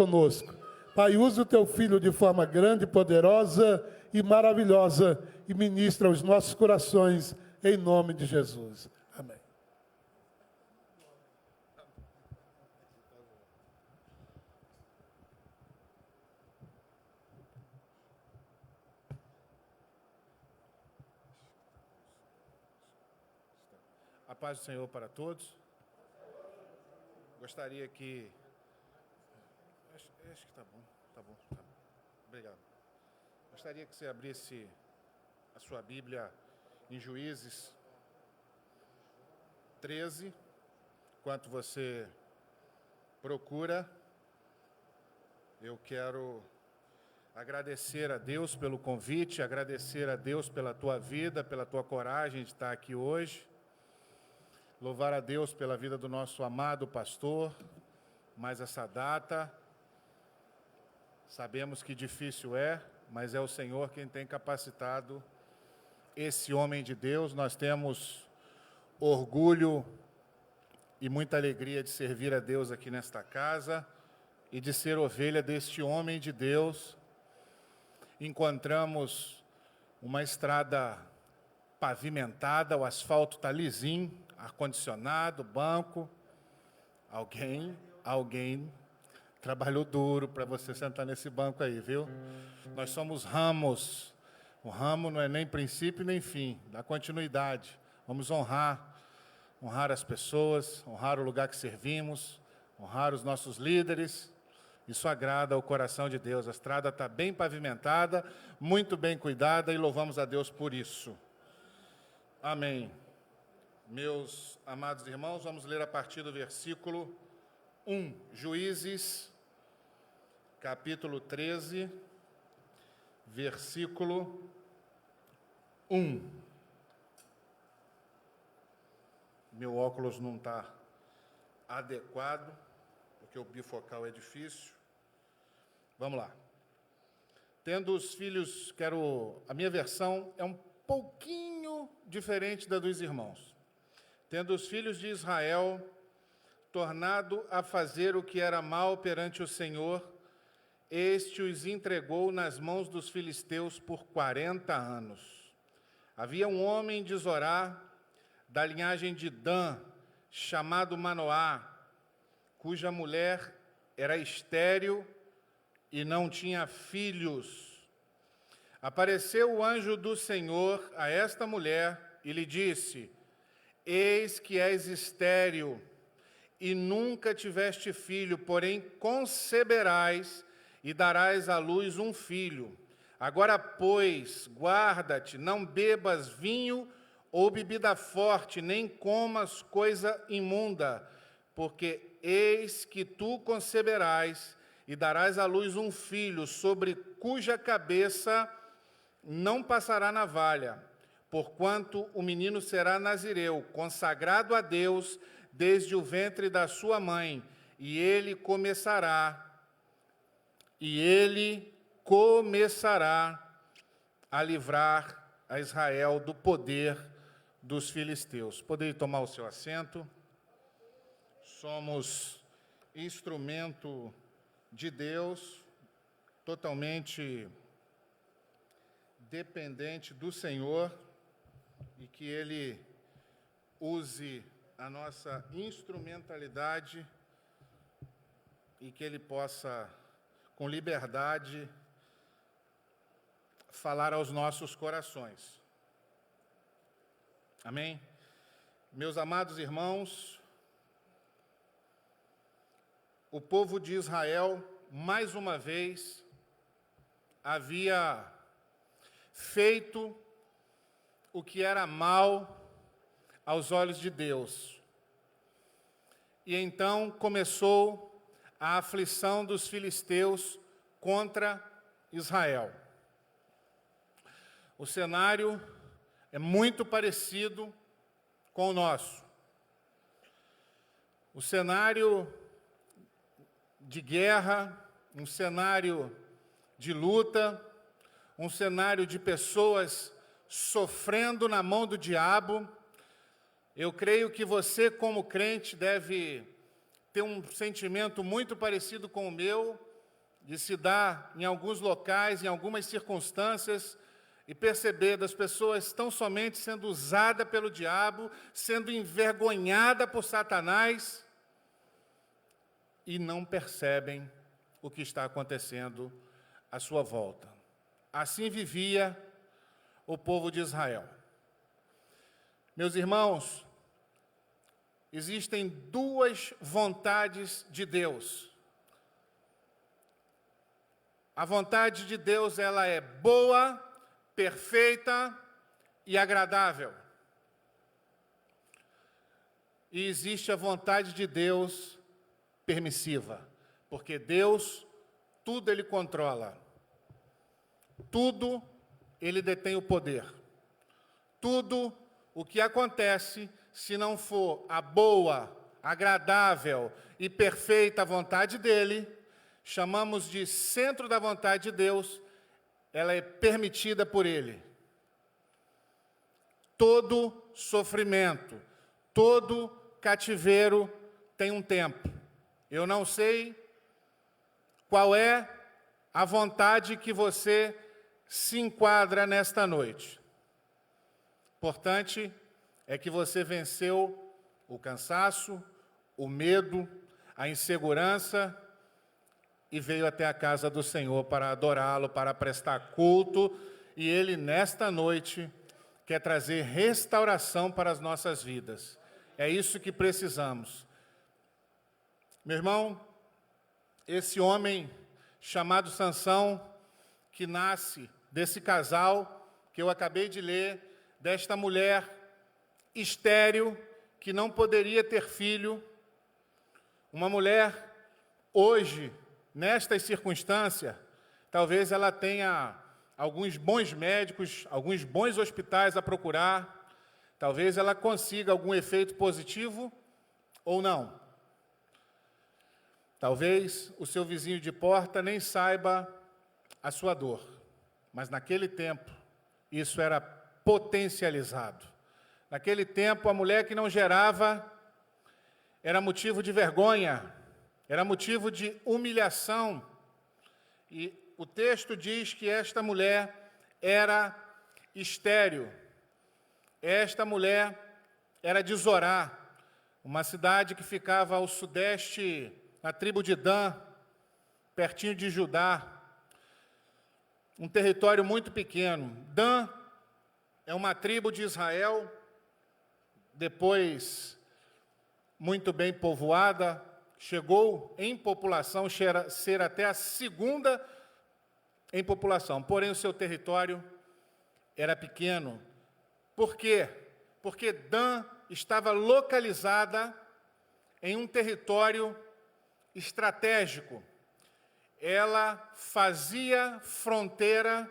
conosco. Pai, usa o teu Filho de forma grande, poderosa e maravilhosa e ministra aos nossos corações, em nome de Jesus. Amém. A paz do Senhor para todos. Gostaria que... Acho que tá bom. Obrigado. Gostaria que você abrisse a sua Bíblia em Juízes 13, enquanto você procura. Eu quero agradecer a Deus pelo convite, agradecer a Deus pela tua vida, pela tua coragem de estar aqui hoje. Louvar a Deus pela vida do nosso amado pastor, mais essa data. Sabemos que difícil é, mas é o Senhor quem tem capacitado esse homem de Deus. Nós temos orgulho e muita alegria de servir a Deus aqui nesta casa e de ser ovelha deste homem de Deus. Encontramos uma estrada pavimentada, o asfalto está lisinho, ar-condicionado, banco. Alguém trabalhou duro para você sentar nesse banco aí, viu? Nós somos ramos. O ramo não é nem princípio nem fim, dá continuidade. Vamos honrar as pessoas, honrar o lugar que servimos, honrar os nossos líderes. Isso agrada ao coração de Deus. A estrada está bem pavimentada, muito bem cuidada e louvamos a Deus por isso. Amém. Meus amados irmãos, vamos ler a partir do versículo 1. Juízes, capítulo 13, versículo 1. Meu óculos não está adequado, porque o bifocal é difícil. Vamos lá. Tendo os filhos, a minha versão é um pouquinho diferente da dos irmãos. Tendo os filhos de Israel tornado a fazer o que era mal perante o Senhor, este os entregou nas mãos dos filisteus por 40 anos. Havia um homem de Zorá, da linhagem de Dan, chamado Manoá, cuja mulher era estéril e não tinha filhos. Apareceu o anjo do Senhor a esta mulher e lhe disse: eis que és estéril e nunca tiveste filho, porém conceberás e darás à luz um filho. Agora, pois, guarda-te, não bebas vinho ou bebida forte, nem comas coisa imunda, porque eis que tu conceberás e darás à luz um filho, sobre cuja cabeça não passará navalha, porquanto o menino será nazireu, consagrado a Deus desde o ventre da sua mãe, e ele começará a livrar a Israel do poder dos filisteus. Poderia tomar o seu assento? Somos instrumento de Deus, totalmente dependente do Senhor, e que Ele use a nossa instrumentalidade e que Ele possa, com liberdade, falar aos nossos corações. Amém? Meus amados irmãos, o povo de Israel, mais uma vez, havia feito o que era mal aos olhos de Deus. E então começou a aflição dos filisteus contra Israel. O cenário é muito parecido com o nosso. O cenário de guerra, um cenário de luta, um cenário de pessoas sofrendo na mão do diabo. Eu creio que você, como crente, deve ter um sentimento muito parecido com o meu, de se dar em alguns locais, em algumas circunstâncias, e perceber das pessoas tão somente sendo usadas pelo diabo, sendo envergonhada por Satanás, e não percebem o que está acontecendo à sua volta. Assim vivia o povo de Israel. Meus irmãos, existem duas vontades de Deus. A vontade de Deus, ela é boa, perfeita e agradável. E existe a vontade de Deus permissiva, porque Deus, tudo Ele controla. Tudo Ele detém o poder. Tudo o que acontece, se não for a boa, agradável e perfeita vontade dEle, chamamos de centro da vontade de Deus, ela é permitida por Ele. Todo sofrimento, todo cativeiro tem um tempo. Eu não sei qual é a vontade que você se enquadra nesta noite. Importante é que você venceu o cansaço, o medo, a insegurança e veio até a casa do Senhor para adorá-lo, para prestar culto, e Ele, nesta noite, quer trazer restauração para as nossas vidas. É isso que precisamos. Meu irmão, esse homem chamado Sansão, que nasce desse casal que eu acabei de ler, desta mulher estéril, que não poderia ter filho, uma mulher, hoje, nestas circunstâncias, talvez ela tenha alguns bons médicos, alguns bons hospitais a procurar, talvez ela consiga algum efeito positivo ou não. Talvez o seu vizinho de porta nem saiba a sua dor, mas naquele tempo isso era potencializado. Naquele tempo, a mulher que não gerava era motivo de vergonha, era motivo de humilhação. E o texto diz que esta mulher era estéril. Esta mulher era de Zorá, uma cidade que ficava ao sudeste, na tribo de Dan, pertinho de Judá. Um território muito pequeno. Dan é uma tribo de Israel, depois muito bem povoada, chegou em população, ser até a segunda em população. Porém, o seu território era pequeno. Por quê? Porque Dan estava localizada em um território estratégico. Ela fazia fronteira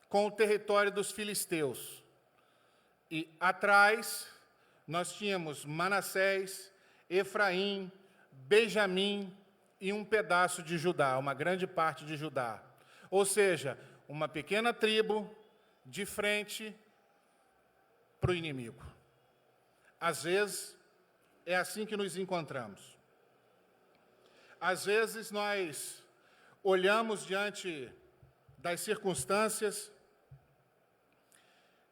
com o território dos filisteus. E atrás nós tínhamos Manassés, Efraim, Benjamim e um pedaço de Judá, uma grande parte de Judá. Ou seja, uma pequena tribo de frente para o inimigo. Às vezes, é assim que nos encontramos. Às vezes, nós olhamos diante das circunstâncias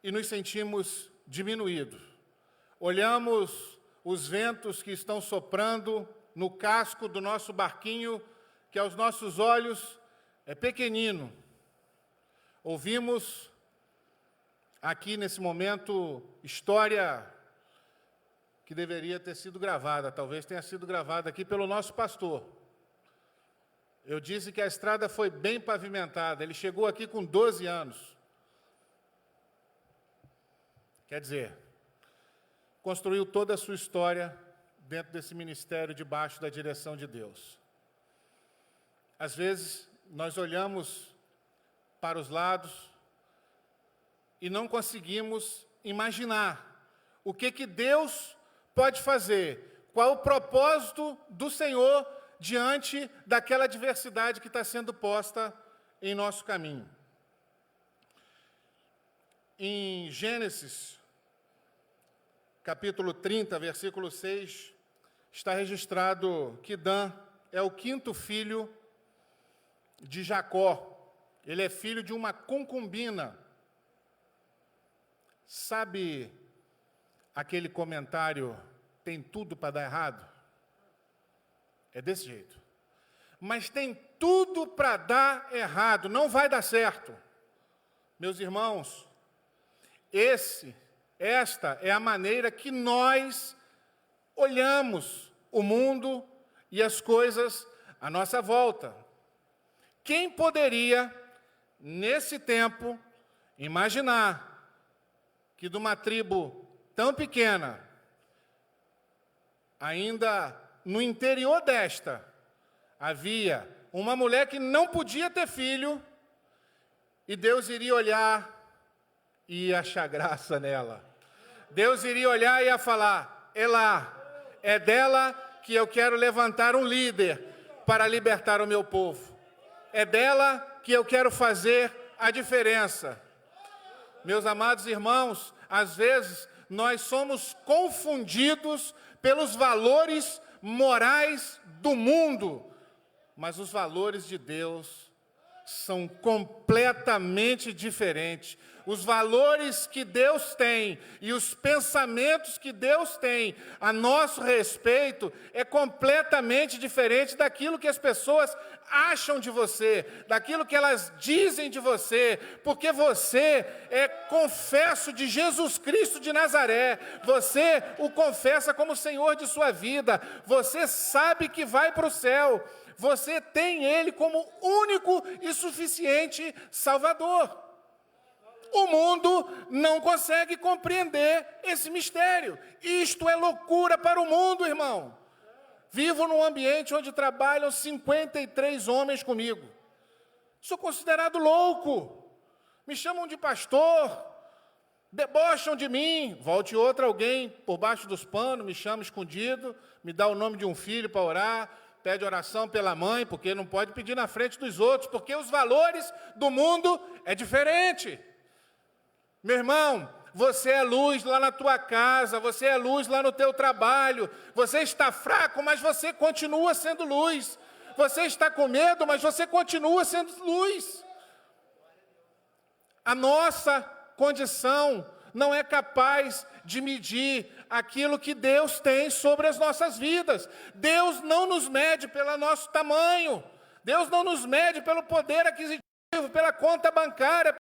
e nos sentimos diminuídos. Olhamos os ventos que estão soprando no casco do nosso barquinho, que aos nossos olhos é pequenino. Ouvimos aqui nesse momento história que deveria ter sido gravada, talvez tenha sido gravada aqui pelo nosso pastor. Eu disse que a estrada foi bem pavimentada, ele chegou aqui com 12 anos. Quer dizer, construiu toda a sua história dentro desse ministério, debaixo da direção de Deus. Às vezes, nós olhamos para os lados e não conseguimos imaginar o que Deus pode fazer, qual o propósito do Senhor diante daquela adversidade que está sendo posta em nosso caminho. Em Gênesis, capítulo 30, versículo 6, está registrado que Dan é o quinto filho de Jacó. Ele é filho de uma concubina. Sabe aquele comentário, tem tudo para dar errado? É desse jeito. Mas tem tudo para dar errado, não vai dar certo. Meus irmãos, esta é a maneira que nós olhamos o mundo e as coisas à nossa volta. Quem poderia, nesse tempo, imaginar que de uma tribo tão pequena, ainda no interior desta, havia uma mulher que não podia ter filho, e Deus iria olhar e ia achar graça nela. Deus iria olhar e ia falar, Elá, é dela que eu quero levantar um líder para libertar o meu povo. É dela que eu quero fazer a diferença. Meus amados irmãos, às vezes nós somos confundidos pelos valores morais do mundo, mas os valores de Deus são completamente diferentes. Os valores que Deus tem e os pensamentos que Deus tem a nosso respeito é completamente diferente daquilo que as pessoas acham de você, daquilo que elas dizem de você, porque você é confesso de Jesus Cristo de Nazaré, você o confessa como Senhor de sua vida, você sabe que vai para o céu, você tem Ele como único e suficiente Salvador. O mundo não consegue compreender esse mistério. Isto é loucura para o mundo, irmão. Vivo num ambiente onde trabalham 53 homens comigo. Sou considerado louco. Me chamam de pastor, debocham de mim. Volte outra, alguém por baixo dos panos, me chama escondido, me dá o nome de um filho para orar, pede oração pela mãe, porque não pode pedir na frente dos outros, porque os valores do mundo é diferente. Meu irmão, você é luz lá na tua casa, você é luz lá no teu trabalho, você está fraco, mas você continua sendo luz. Você está com medo, mas você continua sendo luz. A nossa condição não é capaz de medir aquilo que Deus tem sobre as nossas vidas. Deus não nos mede pelo nosso tamanho, Deus não nos mede pelo poder aquisitivo, pela conta bancária,